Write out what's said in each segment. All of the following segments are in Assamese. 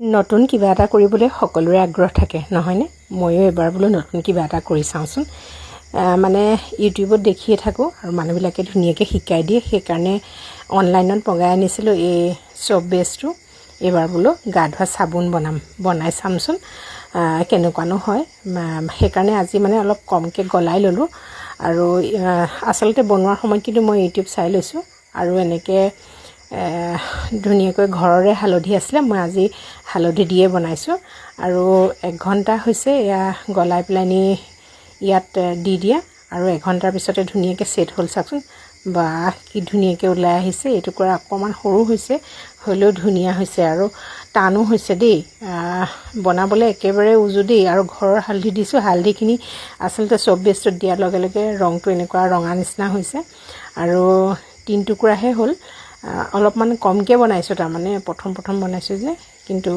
নতুন কিবা এটা কৰিবলৈ সকলোৰে আগ্ৰহ থাকে নহয়নে ময়ো এবাৰ বোলো নতুন কিবা এটা কৰি চাওঁচোন মানে ইউটিউবত দেখিয়ে থাকোঁ আৰু মানুহবিলাকে ধুনীয়াকৈ শিকাই দিয়ে সেইকাৰণে অনলাইনত মগাই আনিছিলোঁ এই চপ বেছটো এবাৰ বোলো গা ধোৱা চাবোন বনাই চামচোন কেনেকুৱানো হয় সেইকাৰণে আজি মানে অলপ কমকৈ গলাই ল'লোঁ আৰু আচলতে বনোৱাৰ সময়ত কিন্তু মই ইউটিউব চাই লৈছোঁ আৰু এনেকৈ ধুনীয়াকৈ ঘৰৰে হালধি আছিলে মই আজি হালধি দিয়ে বনাইছোঁ আৰু 1 ঘণ্টা হৈছে এয়া গলাই পেলানি ইয়াত দি দিয়া আৰু 1 ঘণ্টাৰ পিছতে ধুনীয়াকৈ সেট হ'ল চাওকচোন বা কি ধুনীয়াকৈ ওলাই আহিছে এইটো কৰা অকণমান সৰু হৈছে হ'লেও ধুনীয়া হৈছে আৰু টানো হৈছে দেই বনাবলৈ একেবাৰে উজু দেই আৰু ঘৰৰ হালধি দিছোঁ হালধিখিনি আচলতে চব বেষ্টত দিয়াৰ লগে লগে ৰংটো এনেকুৱা ৰঙা নিচিনা হৈছে আৰু 3 টুকুৰাহে হ'ল অলপমান কমকৈ বনাইছোঁ তাৰমানে প্ৰথম বনাইছোঁ যে কিন্তু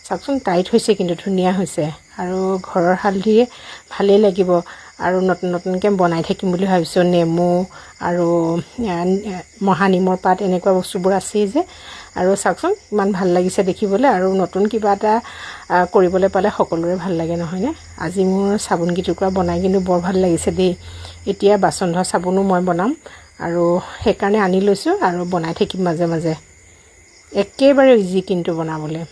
চাওকচোন টাইট হৈছে কিন্তু ধুনীয়া হৈছে আৰু ঘৰৰ হালধিয়ে ভালেই লাগিব আৰু নতুনকৈ বনাই থাকিম বুলি ভাবিছোঁ নেমু আৰু মহানিমৰ পাত এনেকুৱা বস্তুবোৰ আছেই যে আৰু চাওকচোন ইমান ভাল লাগিছে দেখিবলৈ আৰু নতুন কিবা এটা কৰিবলৈ পালে সকলোৰে ভাল লাগে নহয়নে আজি মোৰ চাবোন কেইটুকুৰা বনাই কিন্তু বৰ ভাল লাগিছে দেই এতিয়া বাচন ধোৱা চাবোনো মই বনাম আৰু সেইকাৰণে আনি লৈছোঁ আৰু বনাই থাকিম মাজে মাজে একেবাৰে ইজি কিন্তু বনাবলৈ